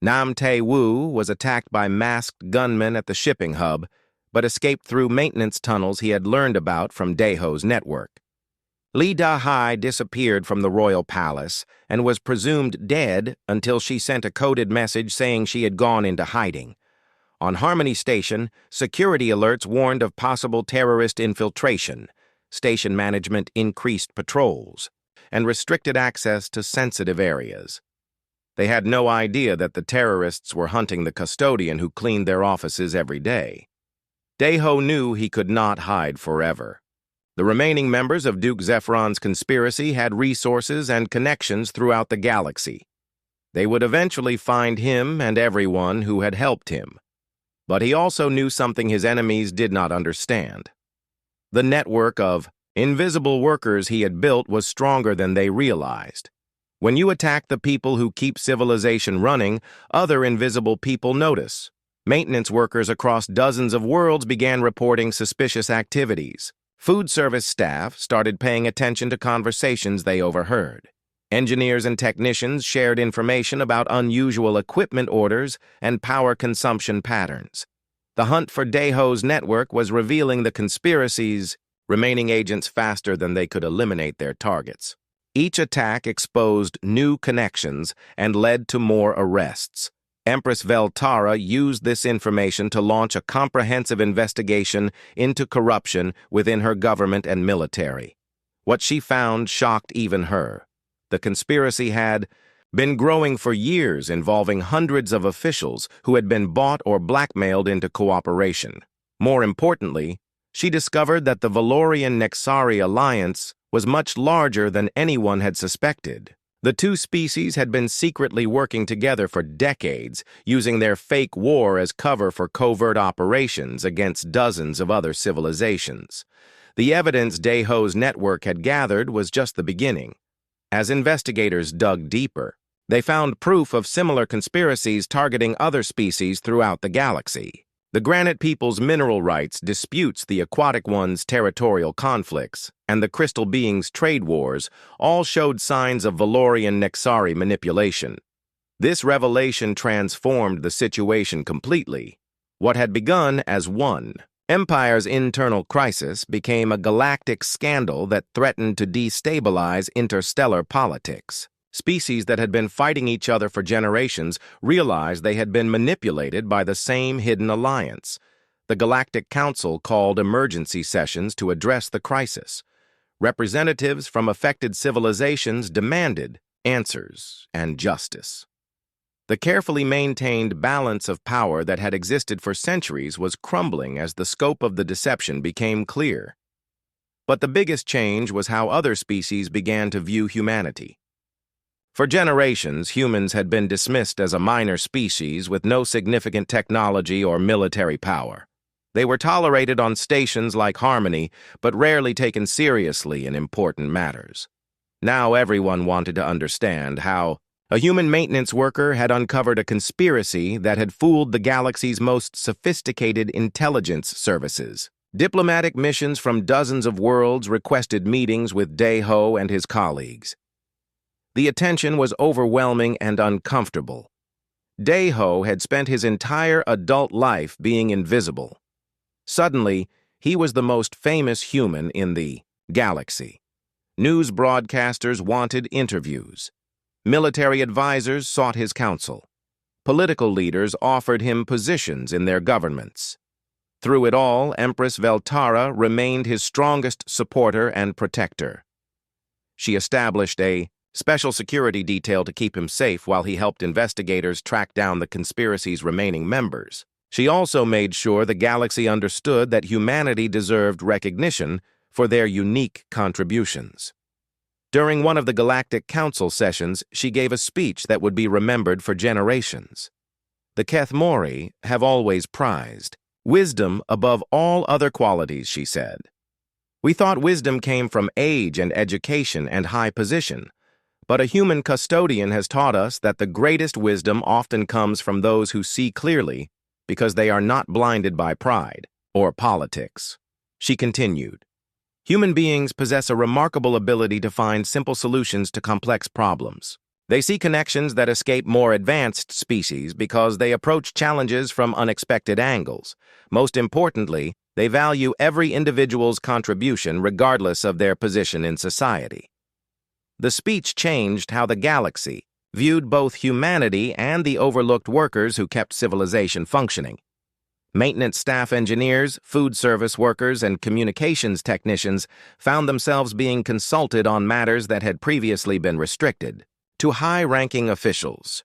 Nam Tae-woo was attacked by masked gunmen at the shipping hub, but escaped through maintenance tunnels he had learned about from Daeho's network. Lee Da-hai disappeared from the royal palace and was presumed dead until she sent a coded message saying she had gone into hiding. On Harmony Station, security alerts warned of possible terrorist infiltration. Station management increased patrols and restricted access to sensitive areas. They had no idea that the terrorists were hunting the custodian who cleaned their offices every day. Daeho knew he could not hide forever. The remaining members of Duke Zephyron's conspiracy had resources and connections throughout the galaxy. They would eventually find him and everyone who had helped him. But he also knew something his enemies did not understand. The network of invisible workers he had built was stronger than they realized. When you attack the people who keep civilization running, other invisible people notice. Maintenance workers across dozens of worlds began reporting suspicious activities. Food service staff started paying attention to conversations they overheard. Engineers and technicians shared information about unusual equipment orders and power consumption patterns. The hunt for Daeho's network was revealing the conspiracy's remaining agents faster than they could eliminate their targets. Each attack exposed new connections and led to more arrests. Empress Veltara used this information to launch a comprehensive investigation into corruption within her government and military. What she found shocked even her. The conspiracy had been growing for years, involving hundreds of officials who had been bought or blackmailed into cooperation. More importantly, she discovered that the Valorian-Nexari alliance was much larger than anyone had suspected. The two species had been secretly working together for decades, using their fake war as cover for covert operations against dozens of other civilizations. The evidence Daeho's network had gathered was just the beginning. As investigators dug deeper, they found proof of similar conspiracies targeting other species throughout the galaxy. The granite people's mineral rights disputes, the aquatic one's territorial conflicts, and the crystal beings' trade wars all showed signs of Valorian Nexari manipulation. This revelation transformed the situation completely. What had begun as one empire's internal crisis became a galactic scandal that threatened to destabilize interstellar politics. Species that had been fighting each other for generations realized they had been manipulated by the same hidden alliance. The Galactic Council called emergency sessions to address the crisis. Representatives from affected civilizations demanded answers and justice. The carefully maintained balance of power that had existed for centuries was crumbling as the scope of the deception became clear. But the biggest change was how other species began to view humanity. For generations, humans had been dismissed as a minor species with no significant technology or military power. They were tolerated on stations like Harmony, but rarely taken seriously in important matters. Now everyone wanted to understand how a human maintenance worker had uncovered a conspiracy that had fooled the galaxy's most sophisticated intelligence services. Diplomatic missions from dozens of worlds requested meetings with Daeho and his colleagues. The attention was overwhelming and uncomfortable. Daeho had spent his entire adult life being invisible. Suddenly, he was the most famous human in the galaxy. News broadcasters wanted interviews. Military advisors sought his counsel. Political leaders offered him positions in their governments. Through it all, Empress Veltara remained his strongest supporter and protector. She established a special security detail to keep him safe while he helped investigators track down the conspiracy's remaining members. She also made sure the galaxy understood that humanity deserved recognition for their unique contributions. During one of the Galactic Council sessions, she gave a speech that would be remembered for generations. The Keth Mori have always prized wisdom above all other qualities, she said. We thought wisdom came from age and education and high position, but a human custodian has taught us that the greatest wisdom often comes from those who see clearly because they are not blinded by pride or politics. She continued, human beings possess a remarkable ability to find simple solutions to complex problems. They see connections that escape more advanced species because they approach challenges from unexpected angles. Most importantly, they value every individual's contribution regardless of their position in society. The speech changed how the galaxy viewed both humanity and the overlooked workers who kept civilization functioning. Maintenance staff engineers, food service workers, and communications technicians found themselves being consulted on matters that had previously been restricted to high-ranking officials.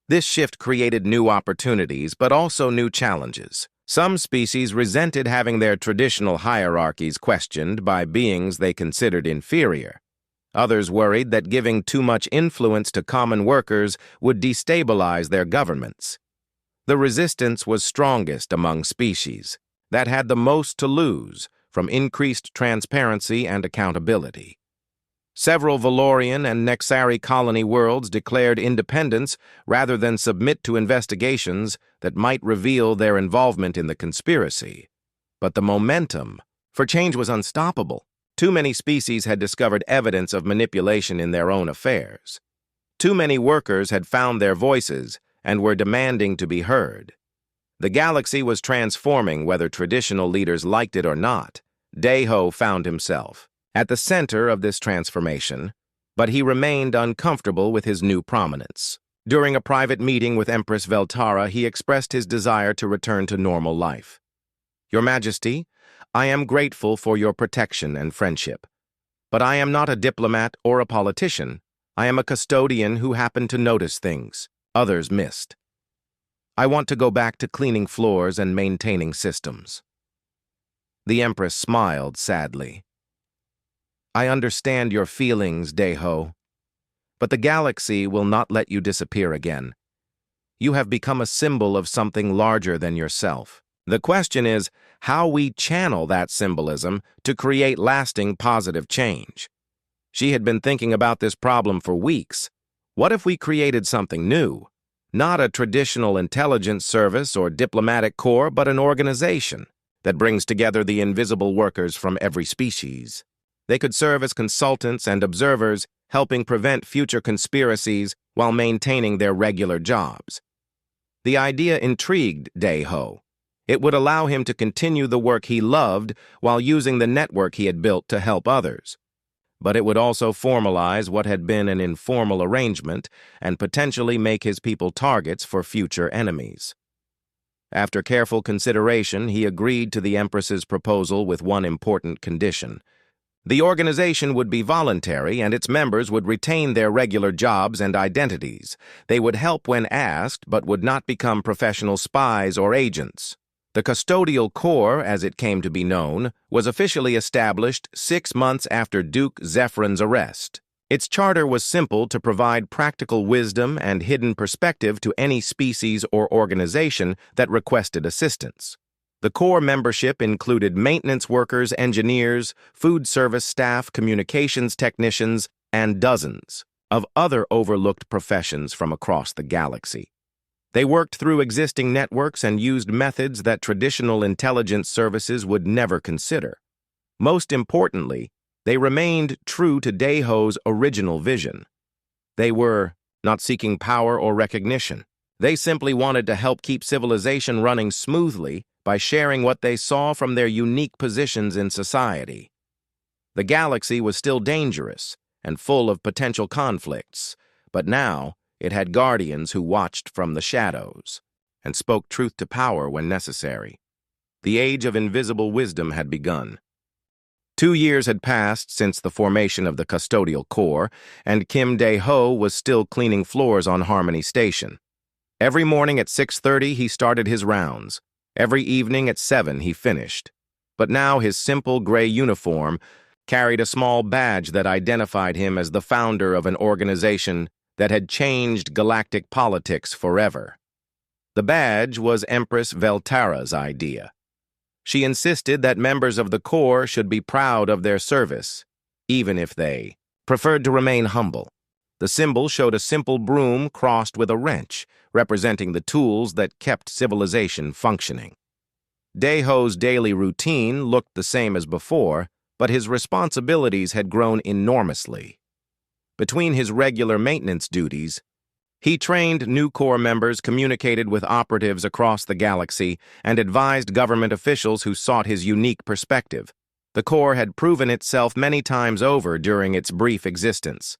This shift created new opportunities, but also new challenges. Some species resented having their traditional hierarchies questioned by beings they considered inferior. Others worried that giving too much influence to common workers would destabilize their governments. The resistance was strongest among species that had the most to lose from increased transparency and accountability. Several Valorian and Nexari colony worlds declared independence rather than submit to investigations that might reveal their involvement in the conspiracy. But the momentum for change was unstoppable. Too many species had discovered evidence of manipulation in their own affairs. Too many workers had found their voices and were demanding to be heard. The galaxy was transforming whether traditional leaders liked it or not. Daeho found himself at the center of this transformation, but he remained uncomfortable with his new prominence. During a private meeting with Empress Veltara, he expressed his desire to return to normal life. Your Majesty, I am grateful for your protection and friendship, but I am not a diplomat or a politician. I am a custodian who happened to notice things others missed. I want to go back to cleaning floors and maintaining systems. The Empress smiled sadly. I understand your feelings, Daeho, But the galaxy will not let you disappear again. You have become a symbol of something larger than yourself. The question is how we channel that symbolism to create lasting positive change. She had been thinking about this problem for weeks. What if we created something new? Not a traditional intelligence service or diplomatic corps, but an organization that brings together the invisible workers from every species. They could serve as consultants and observers, helping prevent future conspiracies while maintaining their regular jobs. The idea intrigued Dae-ho. It would allow him to continue the work he loved while using the network he had built to help others. But it would also formalize what had been an informal arrangement and potentially make his people targets for future enemies. After careful consideration, he agreed to the Empress's proposal with one important condition. The organization would be voluntary and its members would retain their regular jobs and identities. They would help when asked, but would not become professional spies or agents. The Custodial Corps, as it came to be known, was officially established 6 months after Duke Zephron's arrest. Its charter was simple to provide practical wisdom and hidden perspective to any species or organization that requested assistance. The Corps membership included maintenance workers, engineers, food service staff, communications technicians, and dozens of other overlooked professions from across the galaxy. They worked through existing networks and used methods that traditional intelligence services would never consider. Most importantly, they remained true to Dae-ho's original vision. They were not seeking power or recognition. They simply wanted to help keep civilization running smoothly by sharing what they saw from their unique positions in society. The galaxy was still dangerous and full of potential conflicts, but now it had guardians who watched from the shadows and spoke truth to power when necessary. The age of invisible wisdom had begun. 2 years had passed since the formation of the Custodial Corps, and Kim Dae-ho was still cleaning floors on Harmony Station. Every morning at 6:30 he started his rounds. Every evening at 7 he finished. But now his simple gray uniform carried a small badge that identified him as the founder of an organization that had changed galactic politics forever. The badge was Empress Veltara's idea. She insisted that members of the Corps should be proud of their service, even if they preferred to remain humble. The symbol showed a simple broom crossed with a wrench, representing the tools that kept civilization functioning. Dae-ho's daily routine looked the same as before, but his responsibilities had grown enormously. Between his regular maintenance duties, he trained new Corps members, communicated with operatives across the galaxy, and advised government officials who sought his unique perspective. The Corps had proven itself many times over during its brief existence.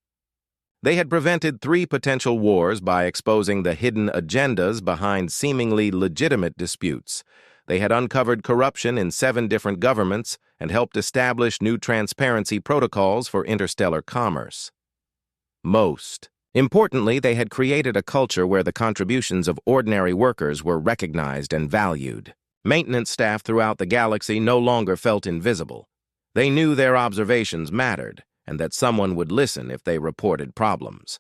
They had prevented 3 potential wars by exposing the hidden agendas behind seemingly legitimate disputes. They had uncovered corruption in 7 different governments and helped establish new transparency protocols for interstellar commerce. Most importantly, they had created a culture where the contributions of ordinary workers were recognized and valued. Maintenance staff throughout the galaxy no longer felt invisible. They knew their observations mattered, and that someone would listen if they reported problems.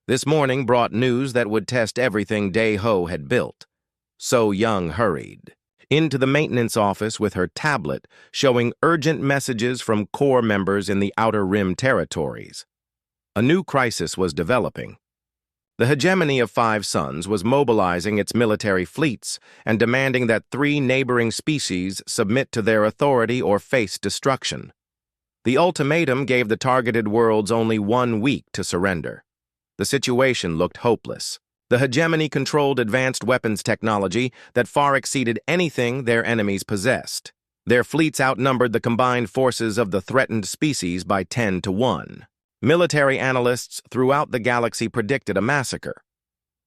This morning brought news that would test everything Dae-ho had built. So Young hurried into the maintenance office with her tablet showing urgent messages from Corps members in the Outer Rim territories. A new crisis was developing. The hegemony of 5 suns was mobilizing its military fleets and demanding that 3 neighboring species submit to their authority or face destruction. The ultimatum gave the targeted worlds only 1 week to surrender. The situation looked hopeless. The hegemony controlled advanced weapons technology that far exceeded anything their enemies possessed. Their fleets outnumbered the combined forces of the threatened species by 10 to 1. Military analysts throughout the galaxy predicted a massacre.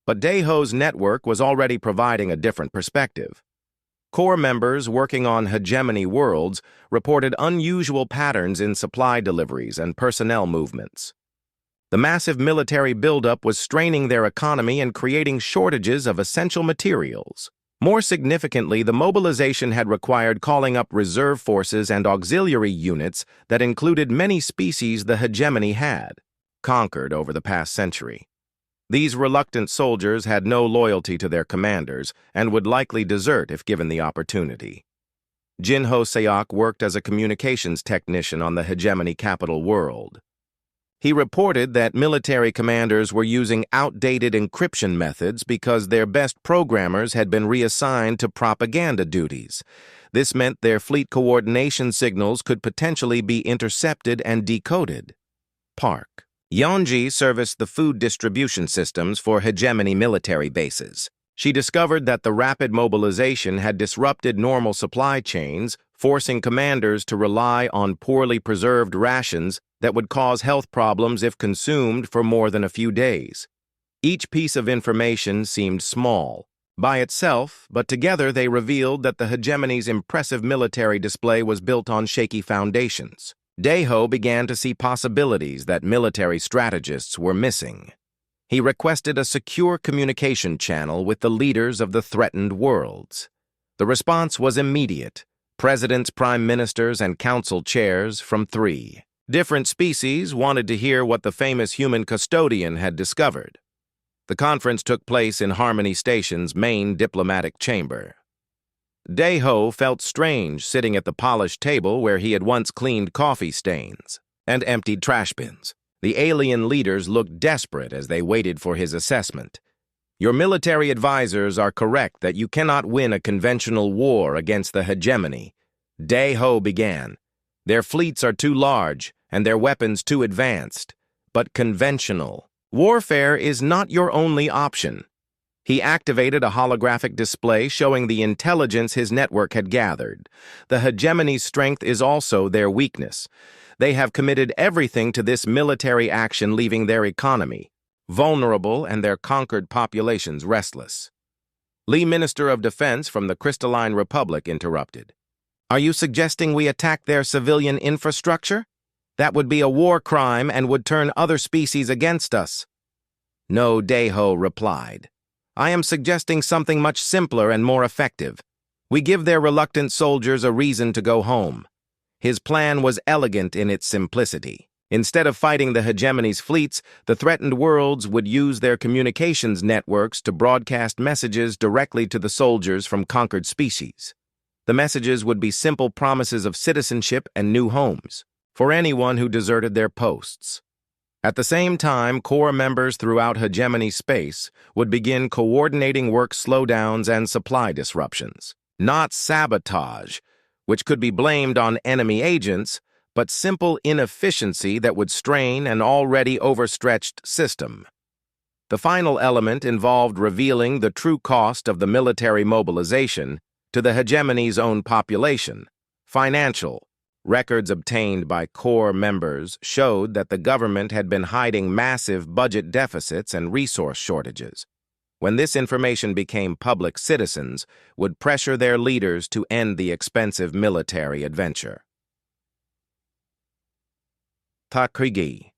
But Dae-ho's network was already providing a different perspective. Corps members working on hegemony worlds reported unusual patterns in supply deliveries and personnel movements. The massive military buildup was straining their economy and creating shortages of essential materials. More significantly, the mobilization had required calling up reserve forces and auxiliary units that included many species the hegemony had. conquered over the past century. These reluctant soldiers had no loyalty to their commanders and would likely desert if given the opportunity. Jinho Seok worked as a communications technician on the hegemony capital world. He reported that military commanders were using outdated encryption methods because their best programmers had been reassigned to propaganda duties. This meant their fleet coordination signals could potentially be intercepted and decoded. Park. Yeonji serviced the food distribution systems for hegemony military bases. She discovered that the rapid mobilization had disrupted normal supply chains, forcing commanders to rely on poorly preserved rations that would cause health problems if consumed for more than a few days. Each piece of information seemed small by itself, but together they revealed that the hegemony's impressive military display was built on shaky foundations. Daeho began to see possibilities that military strategists were missing. He requested a secure communication channel with the leaders of the threatened worlds. The response was immediate. Presidents, prime ministers, and council chairs from 3 different species wanted to hear what the famous human Custodian had discovered. The conference took place in Harmony Station's main diplomatic chamber. Daeho felt strange sitting at the polished table where he had once cleaned coffee stains and emptied trash bins. The alien leaders looked desperate as they waited for his assessment. Your military advisors are correct that you cannot win a conventional war against the hegemony. Daeho began. Their fleets are too large and their weapons too advanced. But conventional warfare is not your only option. He activated a holographic display showing the intelligence his network had gathered. The hegemony's strength is also their weakness. They have committed everything to this military action, leaving their economy vulnerable and their conquered populations restless. Lee, Minister of Defense from the Crystalline Republic, interrupted. Are you suggesting we attack their civilian infrastructure? That would be a war crime and would turn other species against us. No, Daeho replied. I am suggesting something much simpler and more effective. We give their reluctant soldiers a reason to go home. His plan was elegant in its simplicity. Instead of fighting the hegemony's fleets, the threatened worlds would use their communications networks to broadcast messages directly to the soldiers from conquered species. The messages would be simple promises of citizenship and new homes for anyone who deserted their posts. At the same time, core members throughout hegemony space would begin coordinating work slowdowns and supply disruptions. Not sabotage, which could be blamed on enemy agents, but simple inefficiency that would strain an already overstretched system. The final element involved revealing the true cost of the military mobilization to the hegemony's own population. Financial records obtained by core members showed that the government had been hiding massive budget deficits and resource shortages. When this information became public, citizens would pressure their leaders to end the expensive military adventure. Takrigi.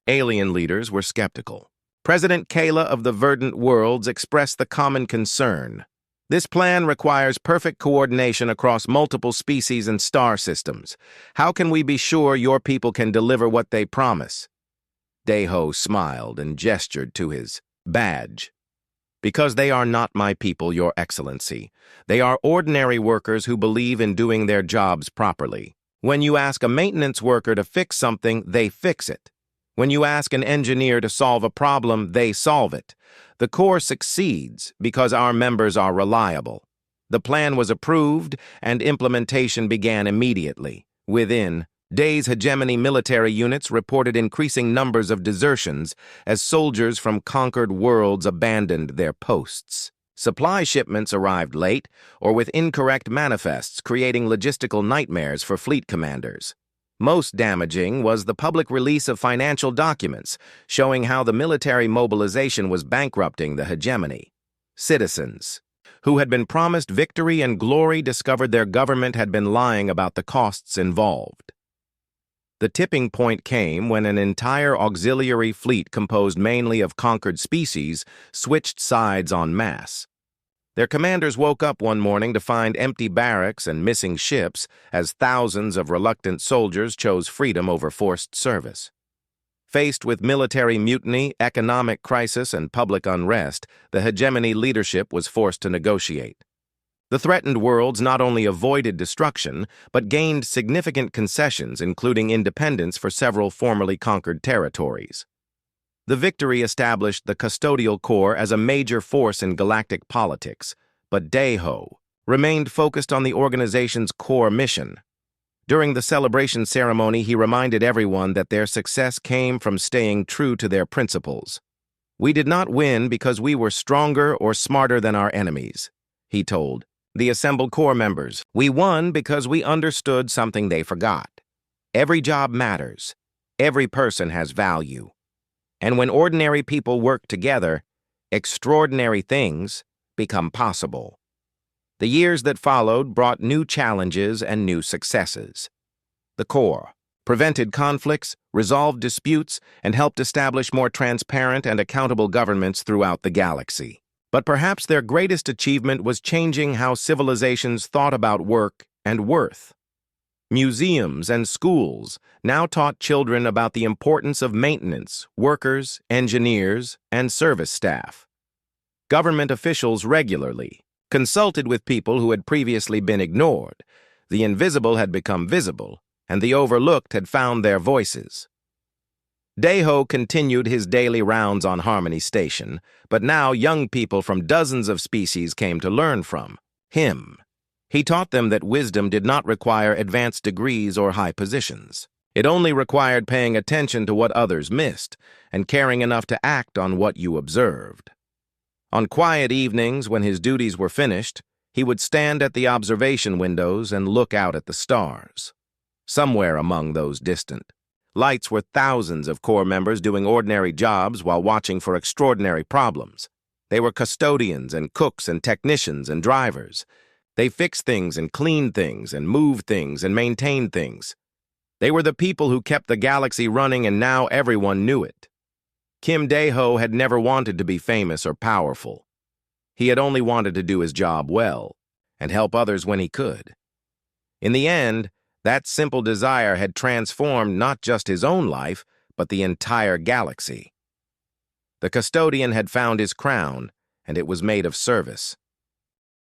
Alien leaders were skeptical. President Kayla of the Verdant Worlds expressed the common concern. This plan requires perfect coordination across multiple species and star systems. How can we be sure your people can deliver what they promise? Daeho smiled and gestured to his badge. Because they are not my people, Your Excellency. They are ordinary workers who believe in doing their jobs properly. When you ask a maintenance worker to fix something, they fix it. When you ask an engineer to solve a problem, they solve it. The Corps succeeds because our members are reliable. The plan was approved and implementation began immediately. Within days, hegemony military units reported increasing numbers of desertions as soldiers from conquered worlds abandoned their posts. Supply shipments arrived late or with incorrect manifests, creating logistical nightmares for fleet commanders. Most damaging was the public release of financial documents showing how the military mobilization was bankrupting the hegemony. Citizens who had been promised victory and glory discovered their government had been lying about the costs involved. The tipping point came when an entire auxiliary fleet composed mainly of conquered species switched sides en masse. Their commanders woke up one morning to find empty barracks and missing ships as thousands of reluctant soldiers chose freedom over forced service. Faced with military mutiny, economic crisis, and public unrest, the hegemony leadership was forced to negotiate. The threatened worlds not only avoided destruction, but gained significant concessions, including independence for several formerly conquered territories. The victory established the custodial core as a major force in galactic politics, but Daiho remained focused on the organization's core mission. During the celebration ceremony, he reminded everyone that their success came from staying true to their principles. "We did not win because we were stronger or smarter than our enemies," he told the assembled core members. "We won because we understood something they forgot. Every job matters. Every person has value. And when ordinary people work together, extraordinary things become possible." The years that followed brought new challenges and new successes. The core prevented conflicts, resolved disputes, and helped establish more transparent and accountable governments throughout the galaxy. But perhaps their greatest achievement was changing how civilizations thought about work and worth. Museums and schools now taught children about the importance of maintenance, workers, engineers, and service staff. Government officials regularly consulted with people who had previously been ignored. The invisible had become visible, and the overlooked had found their voices. Daiho continued his daily rounds on Harmony Station, but now young people from dozens of species came to learn from him. He taught them that wisdom did not require advanced degrees or high positions. It only required paying attention to what others missed and caring enough to act on what you observed. On quiet evenings, when his duties were finished, he would stand at the observation windows and look out at the stars. Somewhere among those distant lights were thousands of core members doing ordinary jobs while watching for extraordinary problems. They were custodians and cooks and technicians and drivers. They fixed things and cleaned things and moved things and maintained things. They were the people who kept the galaxy running, and now everyone knew it. Kim Daiho had never wanted to be famous or powerful. He had only wanted to do his job well and help others when he could. In the end, that simple desire had transformed not just his own life, but the entire galaxy. The custodian had found his crown, and it was made of service.